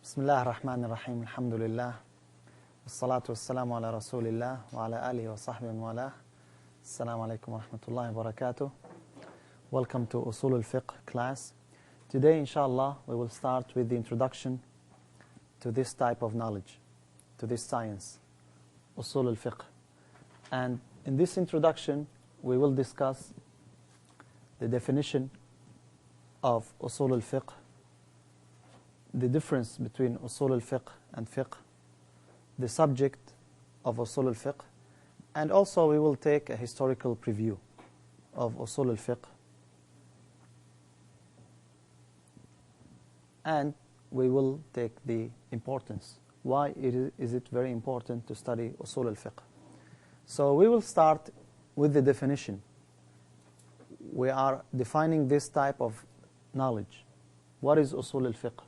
بسم الله الرحمن الرحيم الحمد لله والصلاة والسلام على رسول الله وعلى آله وصحبه ومن السلام عليكم ورحمة الله وبركاته. Welcome to Usul al-Fiqh class. Today, inshallah, we will start with the introduction to this type of knowledge, to this science, Usul al-Fiqh. And in this introduction, we will discuss the definition of Usul al-Fiqh, the difference between Usul al-Fiqh and Fiqh, the subject of Usul al-Fiqh, and also we will take a historical preview of Usul al-Fiqh, and we will take the importance. Why is it very important to study Usul al-Fiqh? So we will start with the definition. We are defining this type of knowledge. What is Usul al-Fiqh?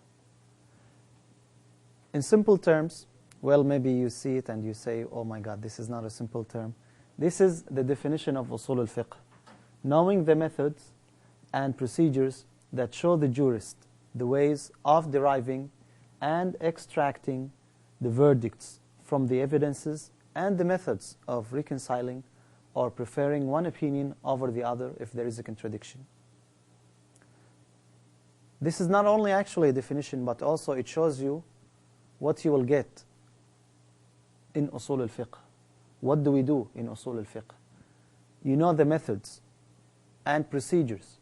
In simple terms, well, maybe you see it and you say, oh my God, this is not a simple term. This is the definition of Usul al-Fiqh. Knowing the methods and procedures that show the jurist the ways of deriving and extracting the verdicts from the evidences and the methods of reconciling or preferring one opinion over the other if there is a contradiction. This is not only actually a definition, but also it shows you what you will get in Usul al-Fiqh. What do we do in Usul al-Fiqh? You know the methods and procedures.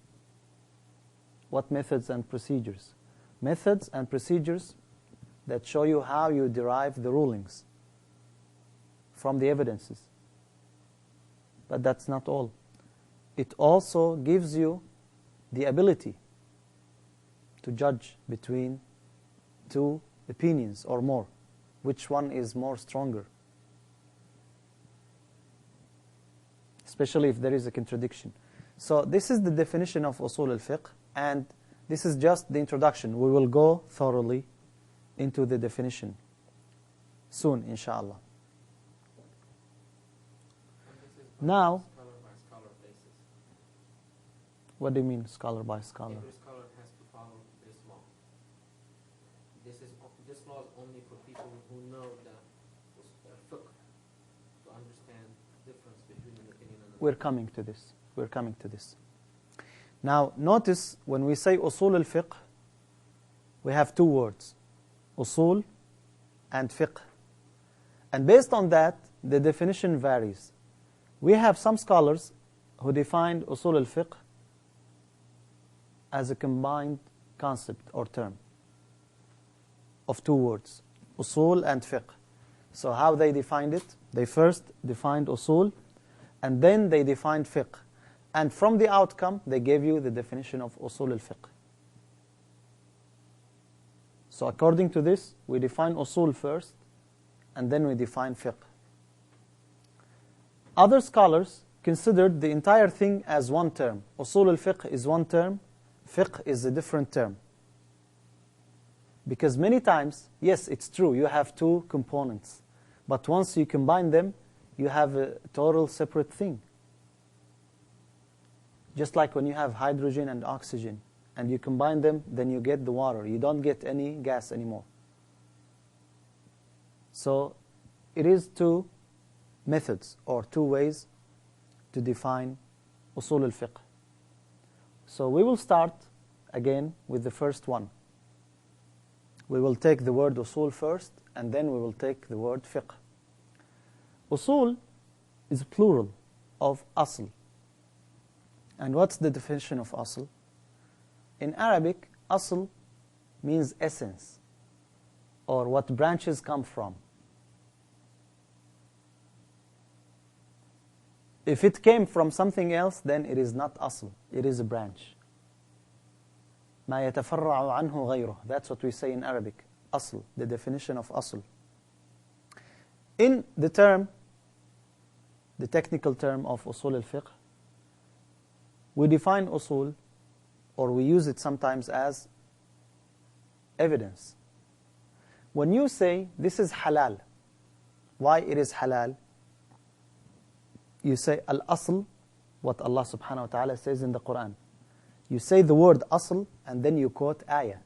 What methods and procedures? Methods and procedures that show you how you derive the rulings from the evidences. But that's not all. It also gives you the ability to judge between two opinions or more. Which one is more stronger? Especially if there is a contradiction. So this is the definition of Usul al-Fiqh, and this is just the introduction. We will go thoroughly into the definition soon, inshallah. Now, scholar by scholar basis. what do you mean scholar by scholar? Every scholar has to follow this law. This law is only for people who know the fiqh, to understand the difference between an opinion and We're coming to this. We're coming to this. Now, notice when we say Usul al-Fiqh, we have two words, Usul and Fiqh. And based on that, the definition varies. We have some scholars who defined Usul al-Fiqh as a combined concept or term of two words, Usul and Fiqh. So how they defined it? They first defined Usul, and then they defined Fiqh. And from the outcome, they gave you the definition of Usul al-Fiqh. So according to this, we define Usul first, and then we define Fiqh. Other scholars considered the entire thing as one term. Usul al-Fiqh is one term, Fiqh is a different term. Because many times, yes, it's true, you have two components. But once you combine them, you have a total separate thing. Just like when you have hydrogen and oxygen, and you combine them, then you get the water. You don't get any gas anymore. So it is two methods or two ways to define Usul al-Fiqh. So we will start again with the first one. We will take the word Usul first, and then we will take the word Fiqh. Usul is plural of Asl. And what's the definition of Asl? In Arabic, Asl means essence, or what branches come from. If it came from something else, then it is not Asl, it is a branch. ما يتفرع عنه غيره. That's what we say in Arabic. Asl, the definition of Asl. In the term, the technical term of Usul al-Fiqh, we define Usul, or we use it sometimes as evidence. When you say this is halal, why it is halal? You say al-asl, what Allah subhanahu wa ta'ala says in the Quran. You say the word asl, and then you quote ayah.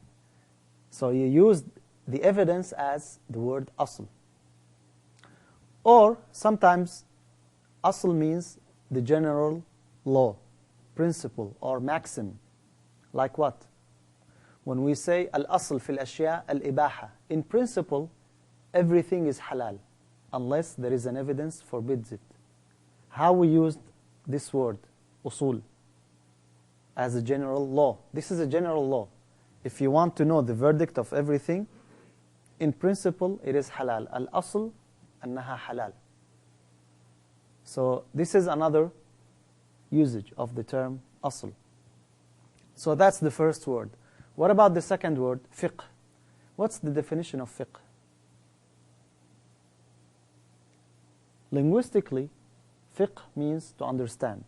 So you use the evidence as the word asl. Or sometimes asl means the general law, principle, or maxim. Like what? When we say al-asl fil ashya al-ibaha, in principle, everything is halal, unless there is an evidence forbids it. How we used this word, usul, as a general law. This is a general law. If you want to know the verdict of everything, in principle, it is halal. Al-asl annaha halal. So this is another usage of the term asl. So that's the first word. What about the second word, fiqh? What's the definition of fiqh? Linguistically, fiqh means to understand,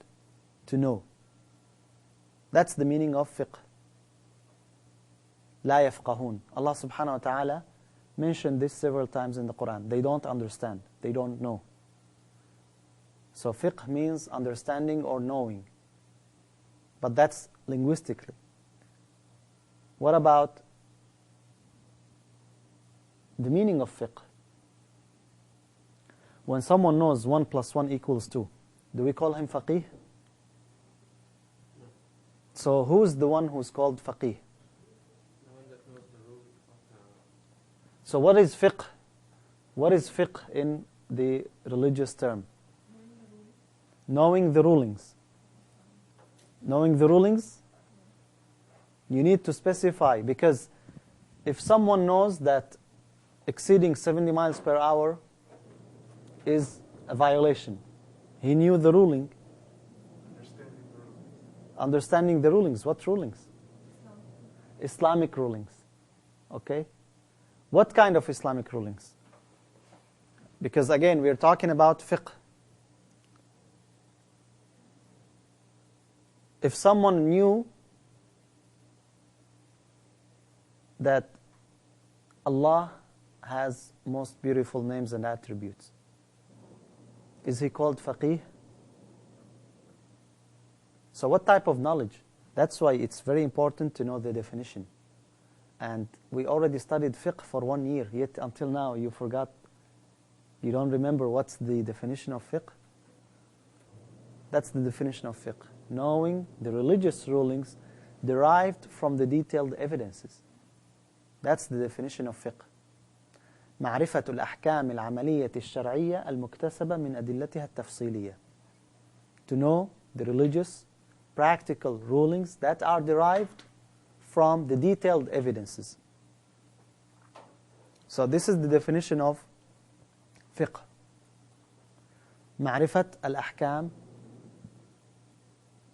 to know. That's the meaning of fiqh. La yafqahun. Allah subhanahu wa ta'ala mentioned this several times in the Quran. They don't understand. They don't know. So fiqh means understanding or knowing. But that's linguistically. What about the meaning of fiqh? When someone knows 1 + 1 = 2, do we call him faqih? So who's the one who's called faqih? So what is fiqh? What is fiqh in the religious term? Knowing the rulings. Knowing the rulings? You need to specify, because if someone knows that exceeding 70 miles per hour is a violation, he knew the ruling. Understanding the rulings. What rulings? Islamic rulings. Okay? What kind of Islamic rulings? Because again, we are talking about fiqh. If someone knew that Allah has most beautiful names and attributes, is he called faqih? So what type of knowledge? That's why it's very important to know the definition. And we already studied fiqh for 1 year, yet until now you forgot, you don't remember what's the definition of fiqh? That's the definition of fiqh. Knowing the religious rulings derived from the detailed evidences. That's the definition of fiqh. معرفة الأحكام العملية الشرعية المكتسبة من أدلتها التفصيلية. To know the religious, practical rulings that are derived from the detailed evidences. So this is the definition of fiqh. معرفة الأحكام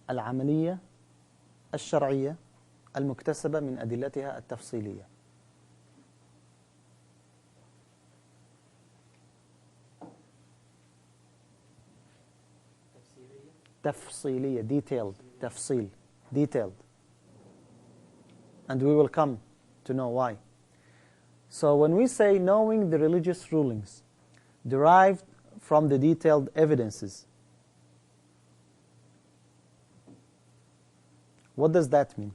العملية الشرعية المكتسبة من أدلتها التفصيلية. تفصيلية, detailed, تفصيل, detailed. And we will come to know why. So when we say knowing the religious rulings derived from the detailed evidences, what does that mean?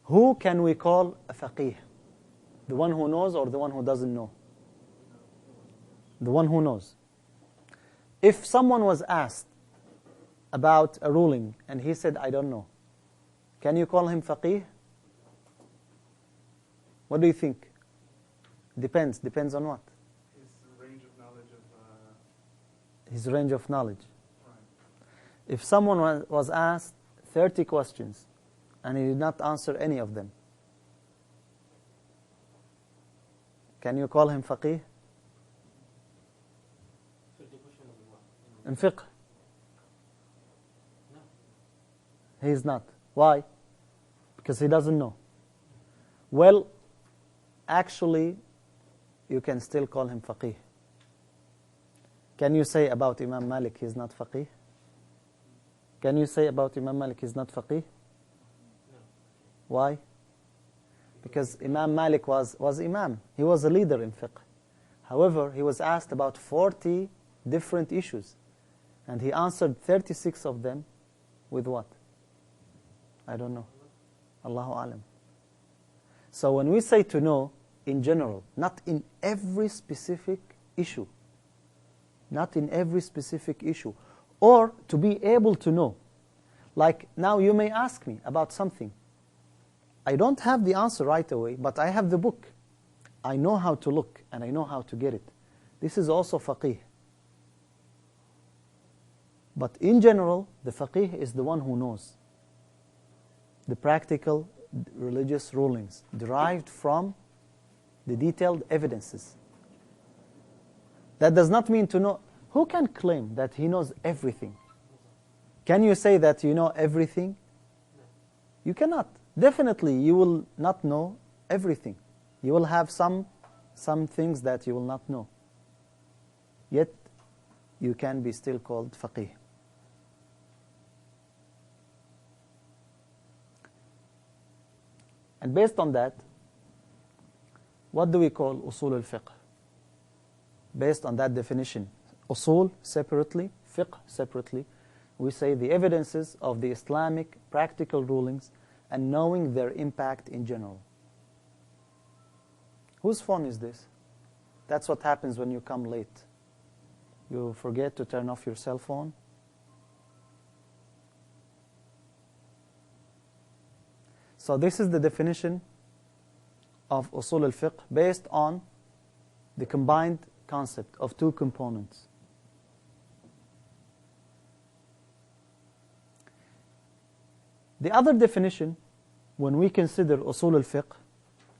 Who can we call a faqih? The one who knows or the one who doesn't know? The one who knows. If someone was asked about a ruling and he said, I don't know, can you call him faqih? What do you think? Depends. Depends on what? His range of knowledge His range of knowledge. Right. If someone was asked 30 questions and he did not answer any of them, can you call him faqih? In fiqh? No. He is not. Why? Because he doesn't know. Well, actually, you can still call him faqih. Can you say about Imam Malik he is not faqih? Can you say about Imam Malik he is not faqih? No. Why? Because Imam Malik was Imam. He was a leader in fiqh. However, he was asked about 40 different issues. And he answered 36 of them with what? I don't know. Allahu alam. So when we say to know, in general, not in every specific issue, not in every specific issue, or to be able to know. Like now you may ask me about something. I don't have the answer right away, but I have the book. I know how to look and I know how to get it. This is also faqih. But in general, the faqih is the one who knows the practical religious rulings derived from the detailed evidences. That does not mean to know. Who can claim that he knows everything? Can you say that you know everything? You cannot. Definitely, you will not know everything. You will have some things that you will not know. Yet, you can be still called faqih. And based on that, what do we call Usul al-Fiqh? Based on that definition, Usul separately, Fiqh separately, we say the evidences of the Islamic practical rulings and knowing their impact in general. Whose phone is this? That's what happens when you come late. You forget to turn off your cell phone. So this is the definition of Usul al-Fiqh based on the combined concept of two components. The other definition, when we consider Usul al-Fiqh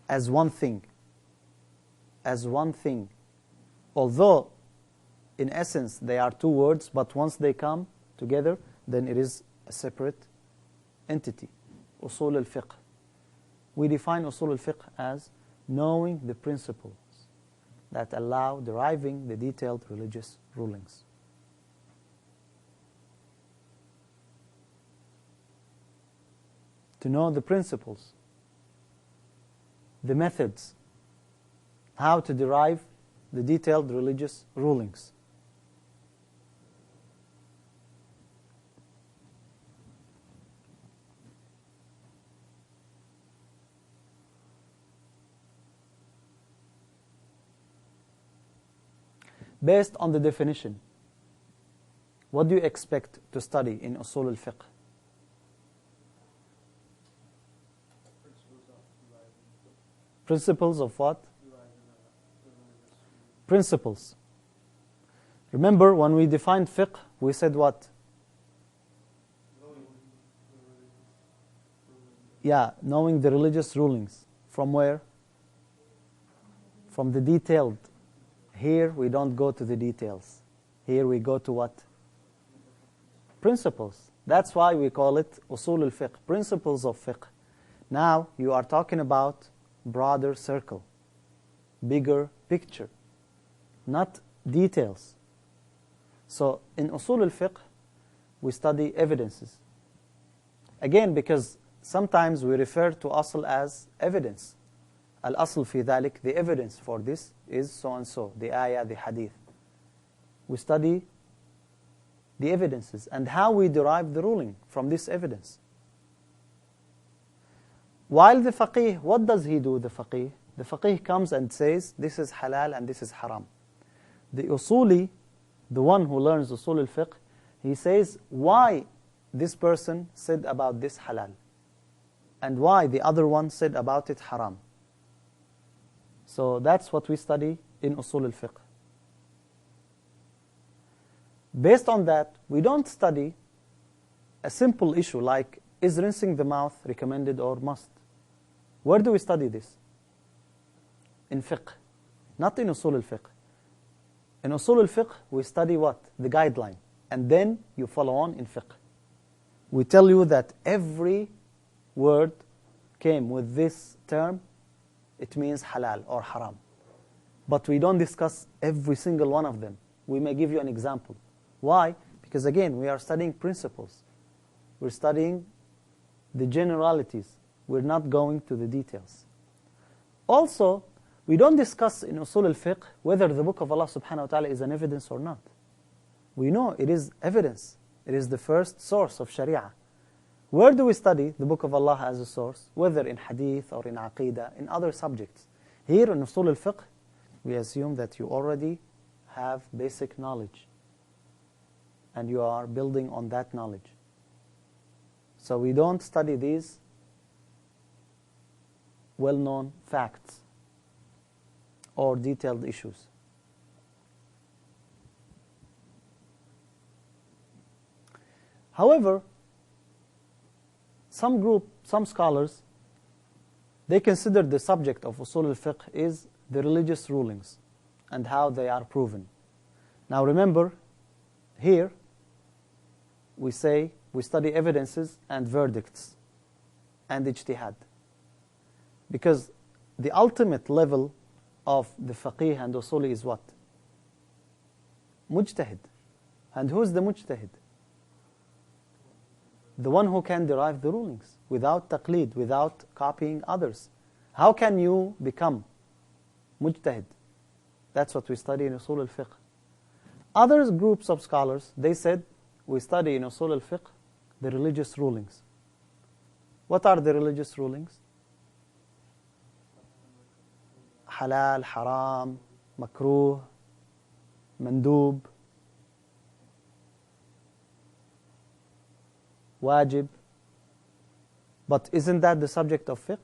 as one thing, although in essence they are two words, but once they come together, then it is a separate entity. Usul al-Fiqh. We define Usul al-Fiqh as knowing the principles that allow deriving the detailed religious rulings. To know the principles, the methods, how to derive the detailed religious rulings. Based on the definition, what do you expect to study in Usul al-Fiqh? Principles of what? Principles. Remember, when we defined fiqh, we said what? Yeah, knowing the religious rulings. From where? From the detailed. Here we don't go to the details. Here we go to what? Principles. That's why we call it Usul al-Fiqh, principles of fiqh. Now you are talking about broader circle, bigger picture, not details. So in Usul al-Fiqh, we study evidences. Again, because sometimes we refer to asl as evidence. Al-asl fi dhalik, the evidence for this is so and so, the ayah, the hadith. We study the evidences and how we derive the ruling from this evidence. While the faqih, what does he do, the faqih? The faqih comes and says, this is halal and this is haram. The usuli, the one who learns usul al-fiqh, he says why this person said about this halal and why the other one said about it haram. So that's what we study in Usul al-Fiqh. Based on that, we don't study a simple issue like, is rinsing the mouth recommended or must? Where do we study this? In fiqh, not in Usul al-Fiqh. In Usul al-Fiqh, we study what? The guideline. And then you follow on in fiqh. We tell you that every word came with this term, it means halal or haram. But we don't discuss every single one of them. We may give you an example. Why? Because again, we are studying principles. We're studying the generalities. We're not going to the details. Also, we don't discuss in Usul al-Fiqh whether the book of Allah subhanahu wa ta'ala is an evidence or not. We know it is evidence. It is the first source of Sharia. Where do we study the Book of Allah as a source? Whether in Hadith or in Aqidah, in other subjects. Here in Usul al-Fiqh, we assume that you already have basic knowledge and you are building on that knowledge. So we don't study these well-known facts or detailed issues. However, some scholars, they consider the subject of Usul al-Fiqh is the religious rulings and how they are proven. Now remember, here we say we study evidences and verdicts and ijtihad. Because the ultimate level of the faqih and usuli is what? Mujtahid. And who is the mujtahid? The one who can derive the rulings without taqleed, without copying others. How can you become mujtahid? That's what we study in Usul al-Fiqh. Other groups of scholars, they said, we study in Usul al-Fiqh the religious rulings. What are the religious rulings? Halal, haram, makruh, mandub, wajib. But isn't that the subject of fiqh?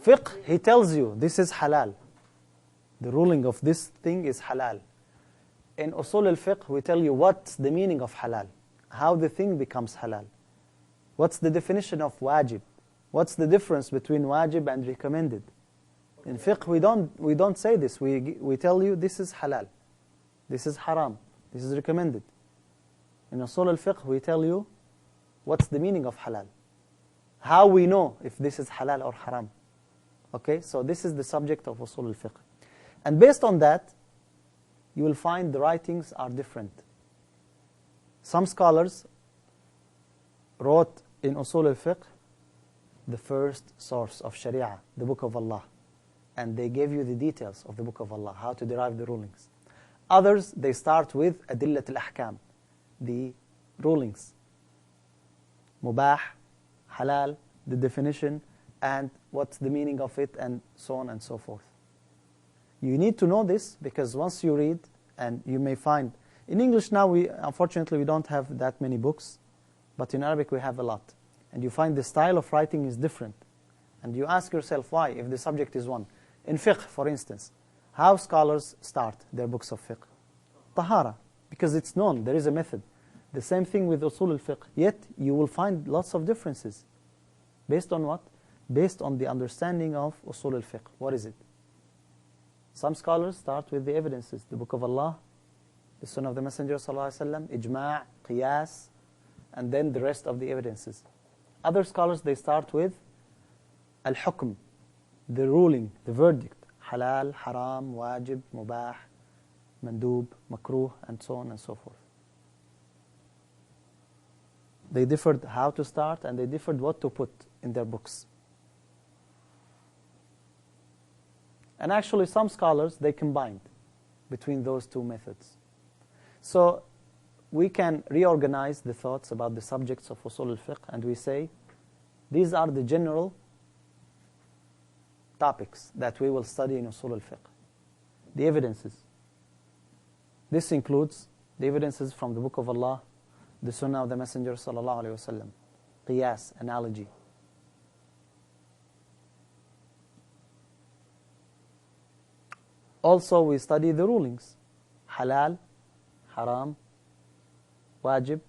Fiqh, he tells you, this is halal. The ruling of this thing is halal. In Usul al-Fiqh, we tell you what's the meaning of halal, how the thing becomes halal. What's the definition of wajib? What's the difference between wajib and recommended? In fiqh, we don't say this. We tell you this is halal, this is haram, this is recommended. In Usul al-Fiqh, we tell you what's the meaning of halal, how we know if this is halal or haram. Okay, so this is the subject of Usul al-Fiqh. And based on that, you will find the writings are different. Some scholars wrote in Usul al-Fiqh the first source of Sharia, the Book of Allah. And they gave you the details of the Book of Allah, how to derive the rulings. Others, they start with Adillat al-Ahkam, the rulings. Mubah, halal, the definition, and what's the meaning of it, and so on and so forth. You need to know this, because once you read, and you may find, in English now, unfortunately we don't have that many books, but in Arabic we have a lot. And you find the style of writing is different. And you ask yourself why, if the subject is one. In fiqh, for instance, how scholars start their books of fiqh? Tahara, because it's known, there is a method. The same thing with Usul al-Fiqh. Yet, you will find lots of differences. Based on what? Based on the understanding of Usul al-Fiqh. What is it? Some scholars start with the evidences, the Book of Allah, the Sunnah of the Messenger ﷺ, Ijma', Qiyas, and then the rest of the evidences. Other scholars, they start with al-hukm, the ruling, the verdict, halal, haram, wajib, mubah, mandub, makruh, and so on and so forth. They differed how to start, and they differed what to put in their books. And actually, some scholars, they combined between those two methods. So we can reorganize the thoughts about the subjects of Usul al-Fiqh, and we say, these are the general topics that we will study in Usul al-Fiqh. The evidences. This includes the evidences from the Book of Allah, the Sunnah of the Messenger sallallahu alaihi wasallam, Qiyas, analogy. Also, we study the rulings, halal, haram, wajib,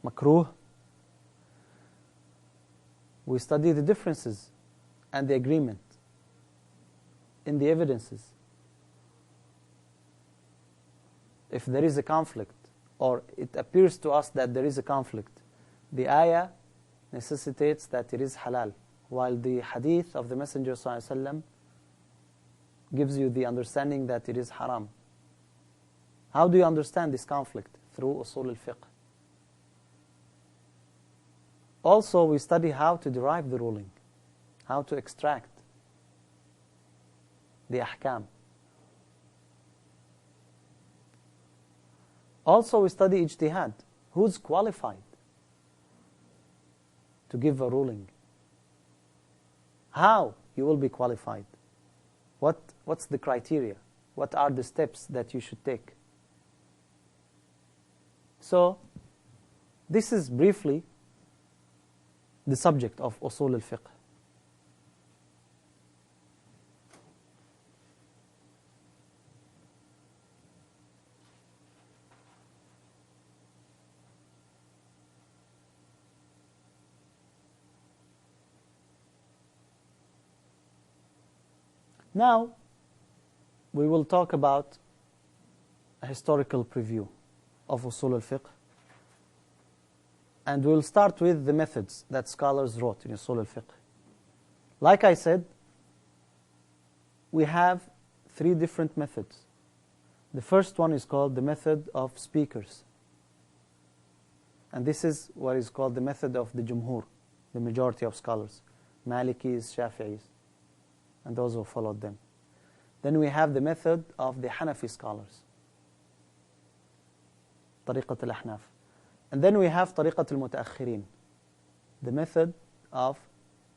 makruh. We study the differences and the agreement in the evidences. If there is a conflict, or it appears to us that there is a conflict, the ayah necessitates that it is halal, while the hadith of the Messenger ﷺ gives you the understanding that it is haram. How do you understand this conflict? Through Usul al-Fiqh. Also, we study how to derive the ruling, how to extract the ahkam. Also, we study ijtihad. Who's qualified to give a ruling? How you will be qualified? What's the criteria? What are the steps that you should take? So, this is briefly the subject of Usul al-Fiqh. Now, we will talk about a historical preview of Usul al-Fiqh. And we'll start with the methods that scholars wrote in Usul al-Fiqh. Like I said, we have 3 different methods. The first one is called the method of speakers. And this is what is called the method of the Jumhur, the majority of scholars, Malikis, Shafi'is, and those who followed them. Then we have the method of the Hanafi scholars, طريقة الأحناف. And then we have طريقة المتأخرين, the method of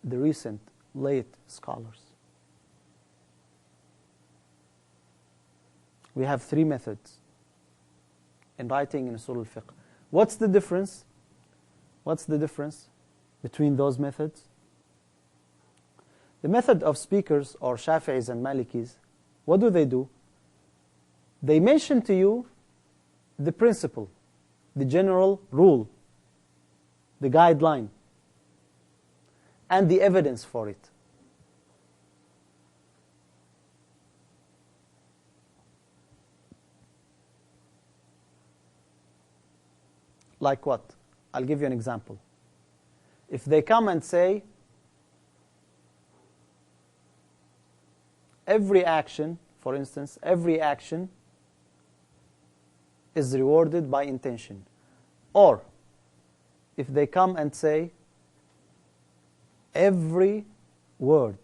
the recent, late scholars. We have 3 methods in writing in Usul al-Fiqh. What's the difference? What's the difference between those methods? The method of speakers, or Shafi'is and Malikis, what do? They mention to you the principle, the general rule, the guideline, and the evidence for it. Like what? I'll give you an example. If they come and say, every action, for instance, every action is rewarded by intention. Or, if they come and say, every word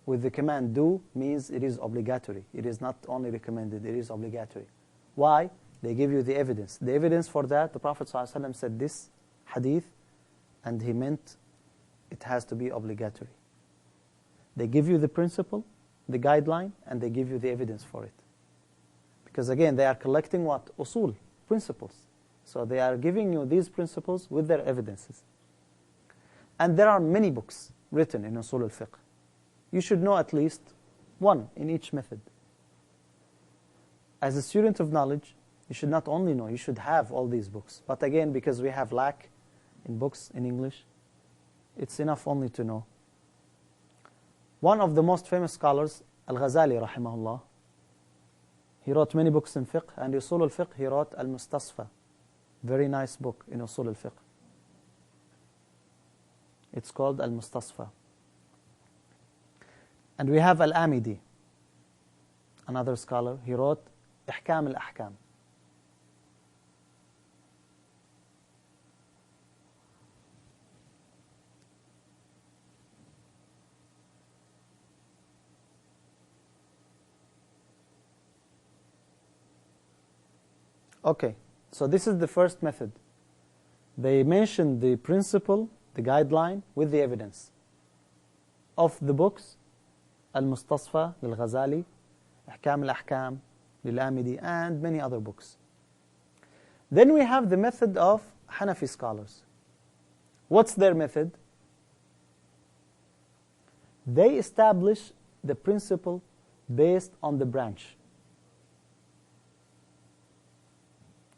with the command do means it is obligatory. It is not only recommended, it is obligatory. Why? They give you the evidence. The evidence for that, the Prophet ﷺ said this hadith, and he meant it has to be obligatory. They give you the principle, the guideline, and they give you the evidence for it. Because again, they are collecting what? Usul, principles. So they are giving you these principles with their evidences. And there are many books written in Usul al-Fiqh. You should know at least one in each method. As a student of knowledge, you should not only know, you should have all these books. But again, because we have lack in books in English, it's enough only to know. One of the most famous scholars, Al-Ghazali rahimahullah, he wrote many books in fiqh, and Usul al-Fiqh, he wrote Al-Mustasfa, very nice book in Usul al-Fiqh. It's called Al-Mustasfa. And we have Al-Amidi, another scholar, he wrote Ihkam al-Ahkam. Okay, so this is the first method. They mention the principle, the guideline, with the evidence of the books, Al-Mustasfa lil-Ghazali, Ihkam al-Ahkam lil-Amidi, and many other books. Then we have the method of Hanafi scholars. What's their method? They establish the principle based on the branch.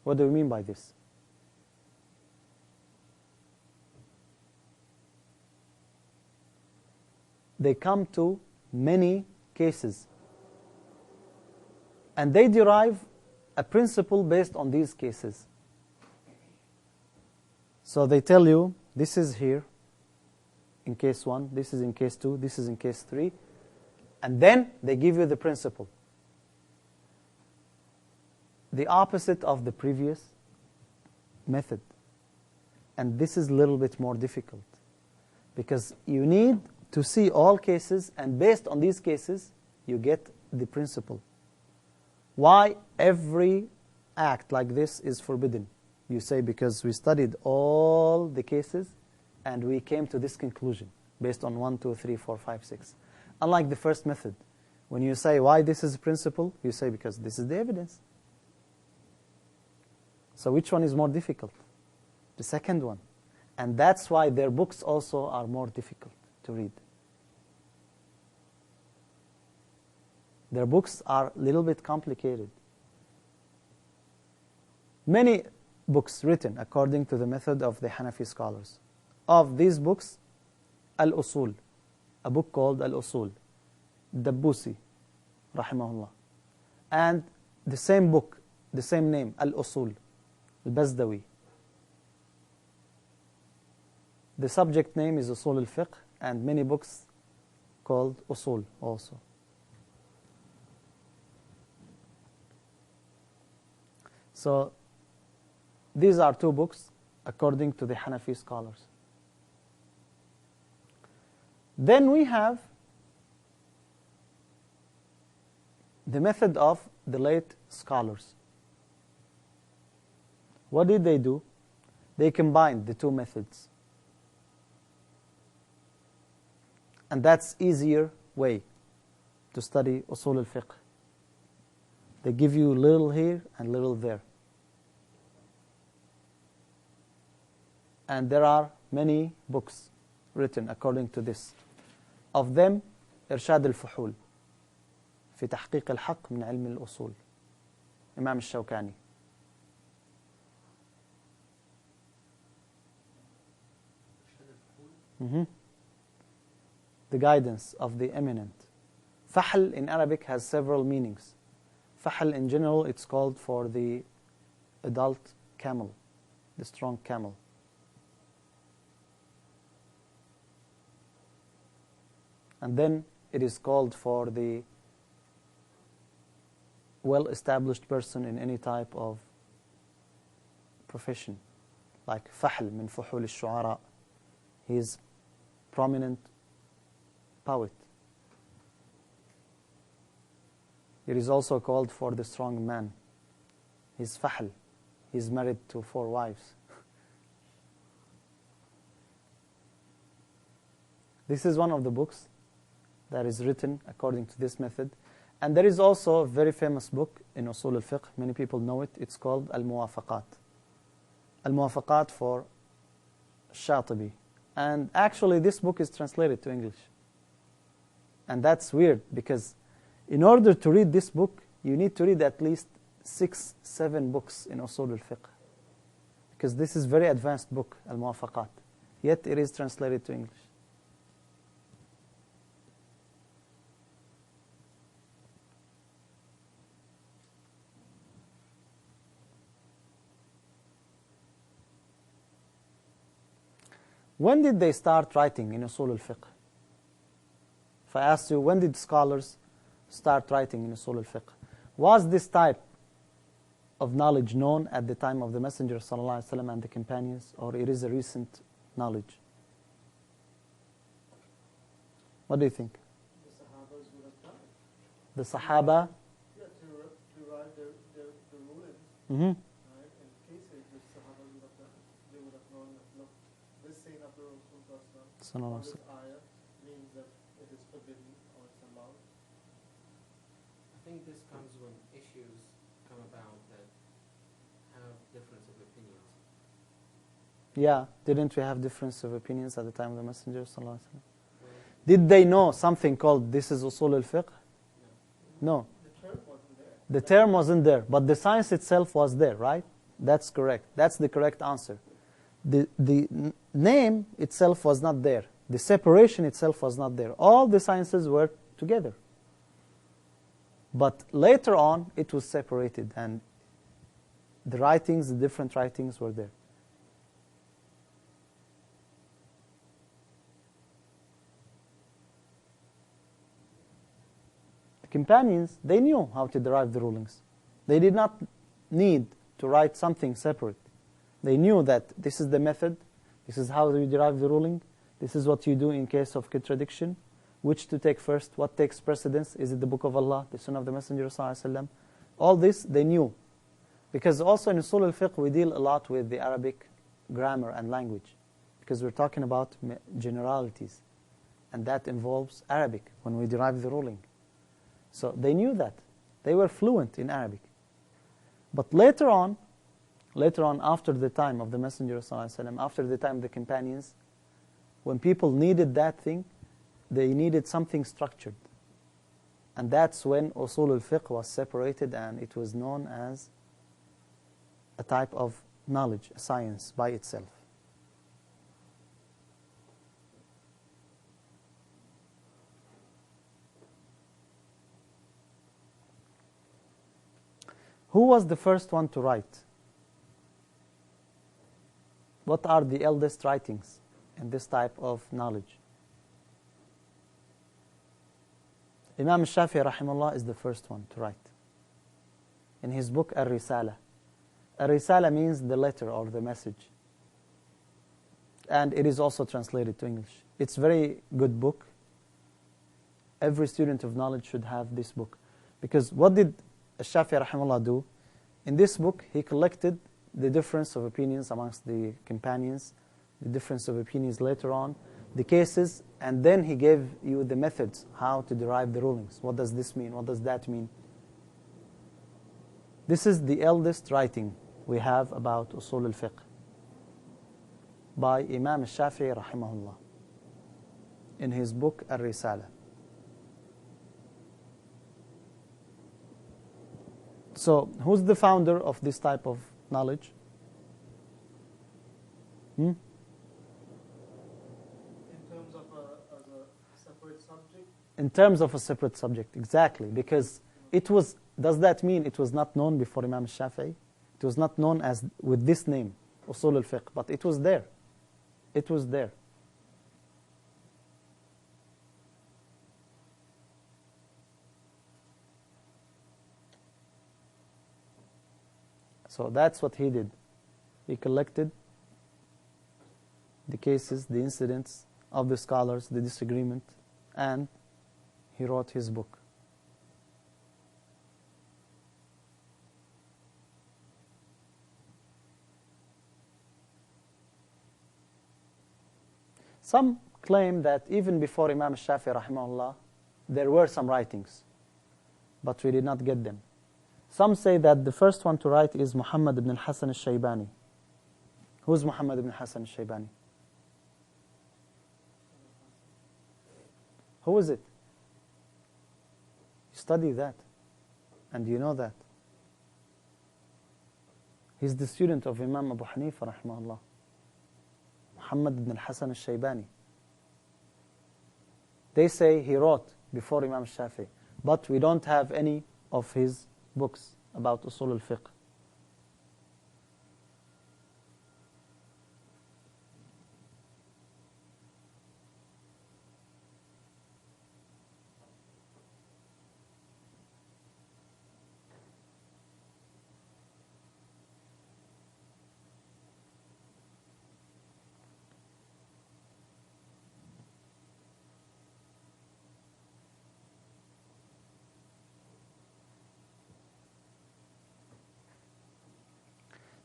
What do we mean by this? They come to many cases, and they derive a principle based on these cases. So they tell you, this is here in case 1, this is in case 2, this is in case 3, and then they give you the principle. The opposite of the previous method. And this is a little bit more difficult, because you need to see all cases, and based on these cases, you get the principle. Why every act like this is forbidden. You say, because we studied all the cases and we came to this conclusion based on 1, 2, 3, 4, 5, 6. Unlike the first method, when you say why this is a principle, you say because this is the evidence. So which one is more difficult? The second one. And that's why their books also are more difficult to read. Their books are a little bit complicated. Many books written according to the method of the Hanafi scholars. Of these books, Al-Usul, a book called Al-Usul, Dabbusi, rahimahullah. And the same book, the same name, Al-Usul, Al-Bazdawi. The subject name is Usul al-Fiqh, and many books called Usul also. So, these are two books according to the Hanafi scholars. Then we have the method of the late scholars. What did they do? They combined the two methods. And that's easier way to study Usul al-Fiqh. They give you little here and little there. And there are many books written according to this. Of them, إرشاد الفحول في تحقيق الحق من علم الأصول, Imam al-Shawkani. The guidance of the eminent. Fahl in Arabic has several meanings. Fahl in general, it's called for the adult camel, the strong camel. And then it is called for the well-established person in any type of profession. Like Fahl min fuhul al-shu'ara. He is prominent poet. It is also called for the strong man. He's Fahl. He's married to 4 wives. This is one of the books that is written according to this method. And there is also a very famous book in Usul al-Fiqh. Many people know it. It's called Al-Muwafaqat. Al-Muwafaqat for Shatibi. And actually this book is translated to English. And that's weird, because in order to read this book, you need to read at least 6, 7 books in Usul al-Fiqh. Because this is a very advanced book, Al-Muwafaqat. Yet it is translated to English. When did they start writing in Usul al-Fiqh? If I asked you, when did scholars start writing in Usul al-Fiqh? Was this type of knowledge known at the time of the Messenger ﷺ and the companions, or it is a recent knowledge? What do you think? The Sahabas would have done it. The Sahaba? Yeah, to write the rulings. Mm-hmm. Right? In cases which Sahabas would have done it. They would have known that, look, this saying of the Rasul on this ayah means that it is forbidden or it's allowed. I think this comes when issues come about that have difference of opinions. Yeah, didn't we have difference of opinions at the time of the Messenger ﷺ? Did they know something called this is Usul al-Fiqh? No. The term wasn't there. The term wasn't there, but the science itself was there, right? That's correct. That's the correct answer. The name itself was not there. The separation itself was not there. All the sciences were together. But later on, it was separated, and the writings, the different writings were there. The companions, they knew how to derive the rulings. They did not need to write something separate. They knew that this is the method, this is how you derive the ruling, this is what you do in case of contradiction, which to take first, what takes precedence, is it the Book of Allah, the Sunnah of the Messenger ﷺ? All this they knew. Because also in Usul al-Fiqh we deal a lot with the Arabic grammar and language, because we're talking about generalities, and that involves Arabic when we derive the ruling. So they knew that. They were fluent in Arabic. But later on, after the time of the Messenger ﷺ, after the time of the companions, when people needed that thing, they needed something structured. And that's when Usul al-Fiqh was separated, and it was known as a type of knowledge, a science by itself. Who was the first one to write? What are the eldest writings in this type of knowledge? Imam Shafi'i rahimahullah is the first one to write. In his book Ar-Risala. Ar-Risala means the letter or the message. And it is also translated to English. It's a very good book. Every student of knowledge should have this book. Because what did Shafi'i rahimahullah do? In this book, he collected the difference of opinions amongst the companions, the difference of opinions later on, the cases, and then he gave you the methods, how to derive the rulings. What does this mean? What does that mean? This is the eldest writing we have about Usul al-Fiqh by Imam Shafi'i rahimahullah in his book Ar-Risala. So, who's the founder of this type of knowledge? In terms of as a separate subject? In terms of a separate subject, exactly. Because it was, does that mean it was not known before Imam Shafi'i? It was not known as with this name, Usul al-Fiqh, but it was there. It was there. So that's what he did. He collected the cases, the incidents of the scholars, the disagreement, and he wrote his book. Some claim that even before Imam Shafi'i rahimahullah, there were some writings, but we did not get them. Some say that the first one to write is Muhammad ibn al-Hasan al-Shaybani. Who is Muhammad ibn al-Hasan al-Shaybani? Who is it? You study that, and you know that. He's the student of Imam Abu Hanifa rahimahullah. Muhammad ibn al-Hasan al-Shaybani. They say he wrote before Imam Shafi'i, but we don't have any of his books about Usul al-Fiqh.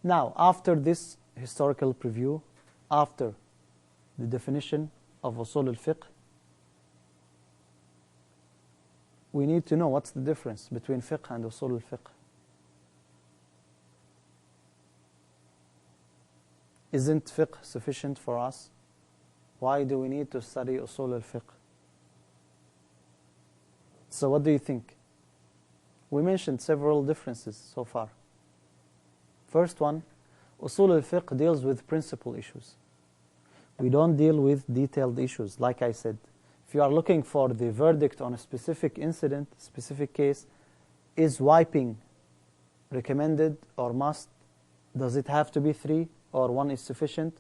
Now, after this historical preview, after the definition of Usul al-Fiqh, we need to know what's the difference between fiqh and Usul al-Fiqh. Isn't fiqh sufficient for us? Why do we need to study Usul al-Fiqh? So what do you think? We mentioned several differences so far. First one, Usul al-Fiqh deals with principal issues. We don't deal with detailed issues. Like I said, if you are looking for the verdict on a specific incident, specific case, is wiping recommended or must? Does it have to be 3 or 1 is sufficient?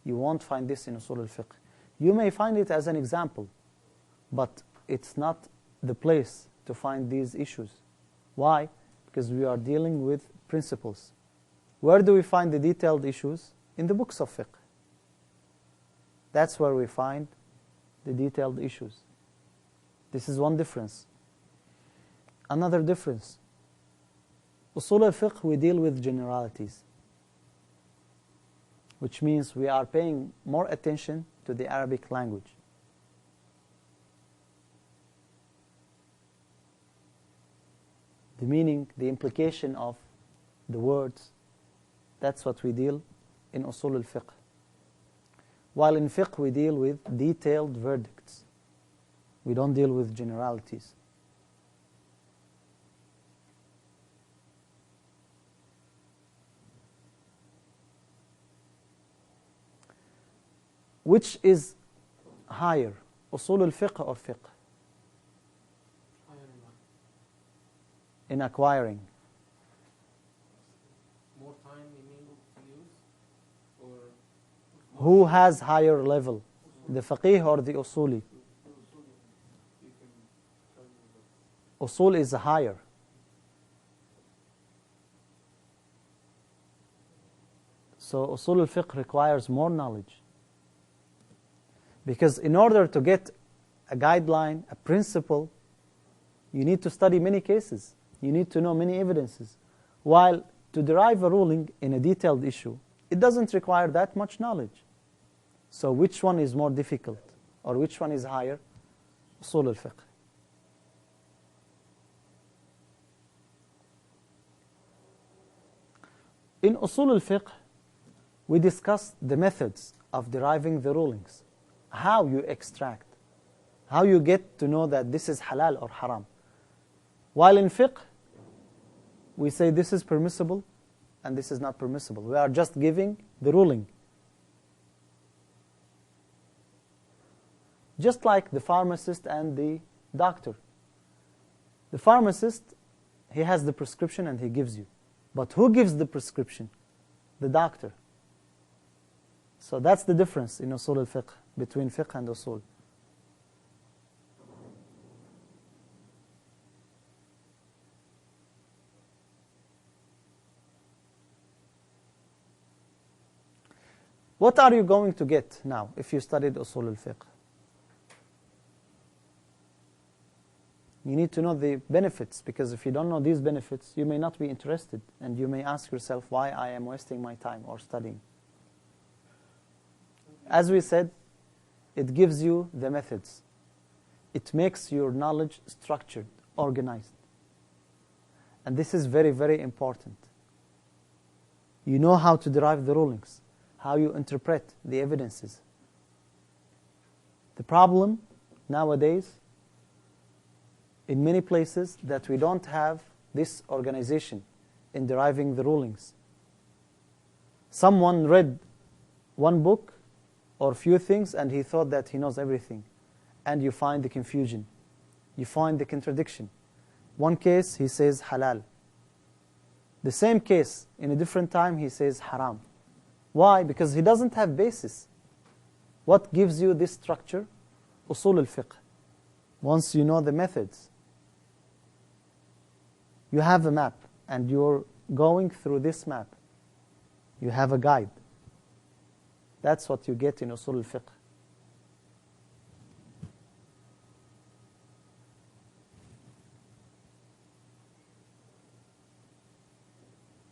You won't find this in Usul al-Fiqh. You may find it as an example, but it's not the place to find these issues. Why? Because we are dealing with principles. Where do we find the detailed issues? In the books of fiqh. That's where we find the detailed issues. This is one difference. Another difference. Usul al-Fiqh, we deal with generalities, which means we are paying more attention to the Arabic language. The meaning, the implication of the words, that's what we deal in Usul al-Fiqh. While in fiqh we deal with detailed verdicts. We don't deal with generalities. Which is higher, Usul al-Fiqh or fiqh? Higher in what? In acquiring. More time you mean to use? Or Who has higher level, the faqih or the usuli? Usul is higher. So Usul al-Fiqh requires more knowledge. Because in order to get a guideline, a principle, you need to study many cases. You need to know many evidences. While to derive a ruling in a detailed issue, it doesn't require that much knowledge. So which one is more difficult? Or which one is higher? Usul al-Fiqh. In Usul al-Fiqh, we discussed the methods of deriving the rulings. How you extract. How you get to know that this is halal or haram. While in fiqh, we say this is permissible and this is not permissible. We are just giving the ruling. Just like the pharmacist and the doctor. The pharmacist, he has the prescription and he gives you. But who gives the prescription? The doctor. So that's the difference in Usul al-Fiqh, between fiqh and usul. What are you going to get now if you studied Usul al-Fiqh? You need to know the benefits, because if you don't know these benefits, you may not be interested, and you may ask yourself why I am wasting my time or studying. As we said, it gives you the methods. It makes your knowledge structured, organized. And this is very, very important. You know how to derive the rulings, how you interpret the evidences. The problem nowadays, in many places, that we don't have this organization in deriving the rulings. Someone read one book or few things and he thought that he knows everything. And you find the confusion. You find the contradiction. One case, he says halal. The same case, in a different time, he says haram. Why? Because he doesn't have basis. What gives you this structure? Usul al-Fiqh. Once you know the methods, you have a map, and you're going through this map. You have a guide. That's what you get in Usul al-Fiqh.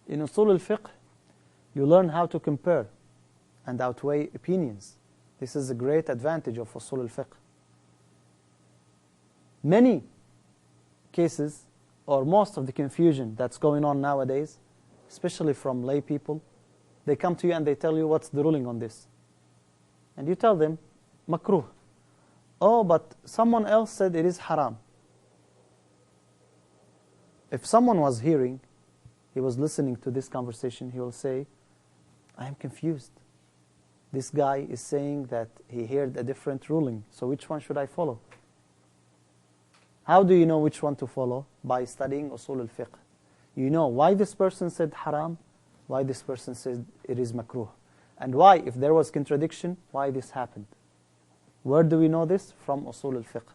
In Usul al-Fiqh, you learn how to compare and outweigh opinions. This is a great advantage of Usul al-Fiqh. Many cases, or most of the confusion that's going on nowadays, especially from lay people, they come to you and they tell you what's the ruling on this. And you tell them, makruh. Oh, but someone else said it is haram. If someone was hearing, he was listening to this conversation, he will say, I am confused. This guy is saying that he heard a different ruling, so which one should I follow? How do you know which one to follow? By studying Usul al-Fiqh. You know why this person said haram, why this person said it is makruh, and why, if there was contradiction, why this happened. Where do we know this? From Usul al-Fiqh.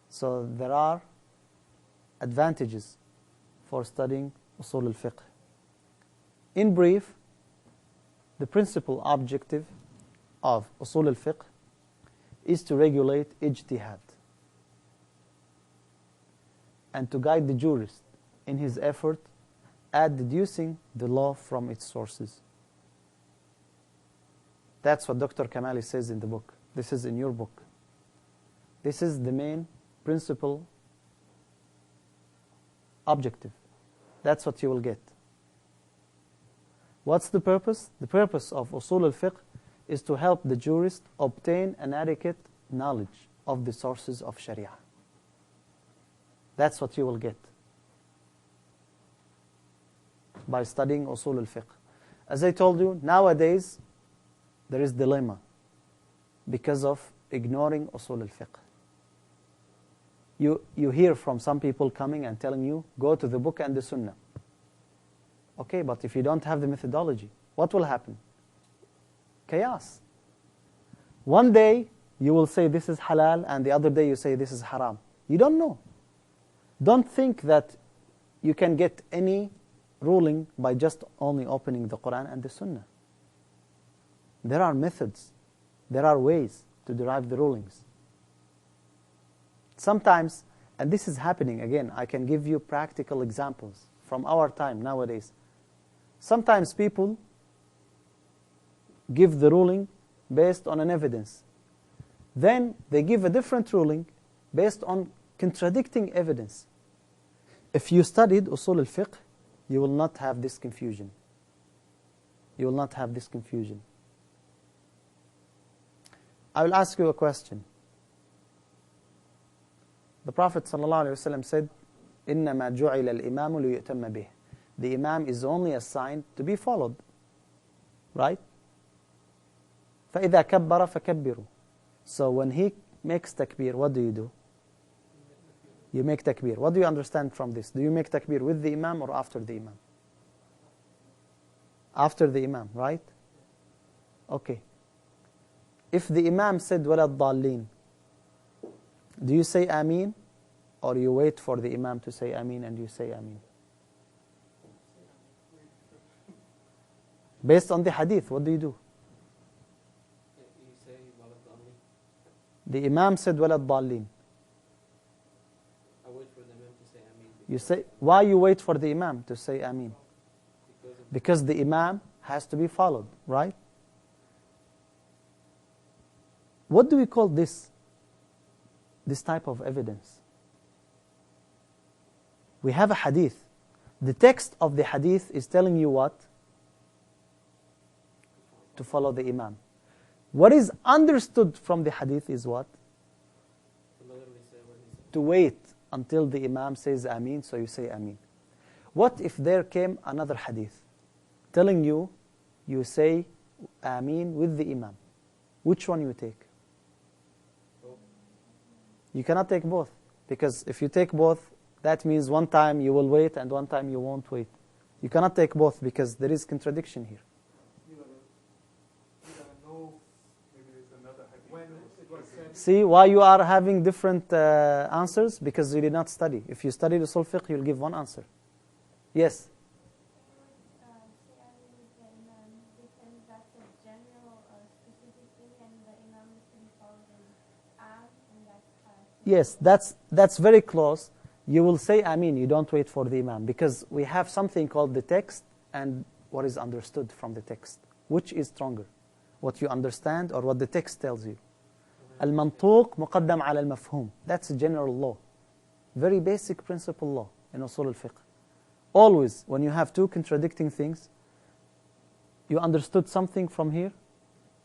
So there are advantages for studying Usul al-Fiqh. In brief, the principal objective of Usul al-Fiqh is to regulate ijtihad. and to guide the jurist in his effort at deducing the law from its sources. That's what Dr. Kamali says in the book. This is in your book. This is the main principal objective. That's what you will get. What's the purpose? The purpose of Usul al-Fiqh is to help the jurist obtain an adequate knowledge of the sources of Sharia. That's what you will get by studying Usul al-Fiqh. As I told you, nowadays there is dilemma because of ignoring Usul al-Fiqh. You hear from some people coming and telling you, go to the book and the Sunnah. Okay, but if you don't have the methodology, what will happen? Chaos. One day you will say this is halal, and the other day you say this is haram. You don't know. Don't think that you can get any ruling by just only opening the Quran and the Sunnah. There are methods. There are ways to derive the rulings. Sometimes, and this is happening again, I can give you practical examples from our time nowadays. Sometimes people give the ruling based on an evidence. Then they give a different ruling based on contradicting evidence. If you studied Usul al-Fiqh, you will not have this confusion. You will not have this confusion. I will ask you a question. The Prophet ﷺ said, إِنَّمَا جُعِلَ الْإِمَامُ لِيُؤْتَمَّ بِهِ. The Imam is only assigned to be followed. Right? فَإِذَا كَبَّرَ فَكَبِّرُوا. So when he makes takbir, what do? You make takbir. What do you understand from this? Do you make takbir with the Imam or after the Imam? After the Imam, right? Okay. If the Imam said وَلَا الضَّالِّينَ, do you say Ameen, or you wait for the Imam to say Ameen and you say Ameen? Based on the hadith, what do? You say wala dhalin. The Imam said وَلَا الضَّالِّينَ. I wait for the Imam to say Ameen. You say, why you wait for the Imam to say Ameen? Because the Imam has to be followed, right? What do we call this? This type of evidence. We have a hadith. The text of the hadith is telling you what? To follow the Imam. What is understood from the hadith is what? To wait until the Imam says Ameen, so you say Ameen. What if there came another hadith telling you, you say Ameen with the Imam? Which one you take? You cannot take both, because if you take both, that means one time you will wait and one time you won't wait. You cannot take both because there is contradiction here. See why you are having different answers? Because you did not study. If you study Usul al-Fiqh, you'll give one answer. Yes? Yes, that's very close. You will say Ameen, you don't wait for the Imam, because we have something called the text and what is understood from the text. Which is stronger? What you understand or what the text tells you? Al-mantuq muqaddam ala al-mafhum. That's a general law. Very basic principle law in Usul al-Fiqh. Always, when you have two contradicting things, you understood something from here,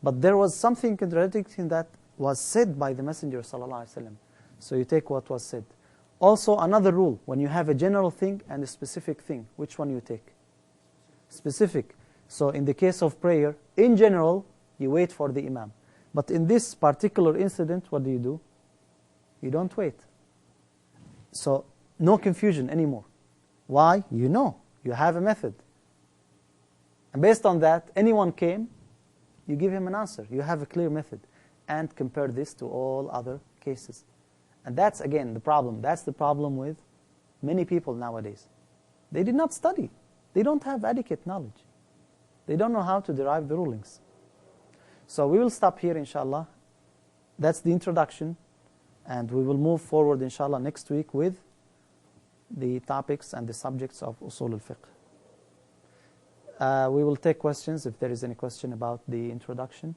but there was something contradicting that was said by the Messenger ﷺ. So you take what was said. Also, another rule, when you have a general thing and a specific thing, which one you take? Specific. So in the case of prayer, in general, you wait for the Imam. But in this particular incident, what do? You don't wait. So no confusion anymore. Why? You know. You have a method. And based on that, anyone came, you give him an answer. You have a clear method. And compare this to all other cases. And that's, again, the problem. That's the problem with many people nowadays. They did not study. They don't have adequate knowledge. They don't know how to derive the rulings. So we will stop here, inshallah. That's the introduction. And we will move forward, inshallah, next week with the topics and the subjects of Usul al-Fiqh. We will take questions if there is any question about the introduction.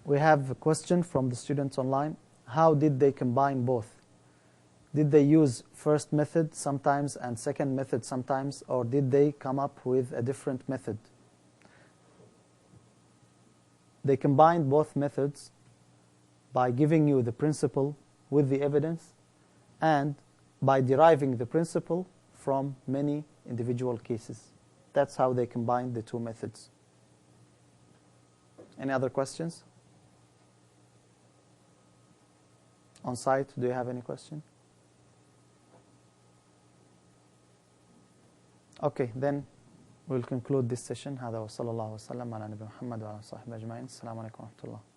We have a question from the students online. How did they combine both? Did they use first method sometimes and second method sometimes, or did they come up with a different method? They combined both methods by giving you the principle with the evidence and by deriving the principle from many individual cases. That's how they combined the two methods. Any other questions? On site, do you have any question? Okay, then we'll conclude this session. هذا وصلى الله وسلم على نبي محمد وعلى صحبه أجمعين. السلام عليكم ورحمة الله.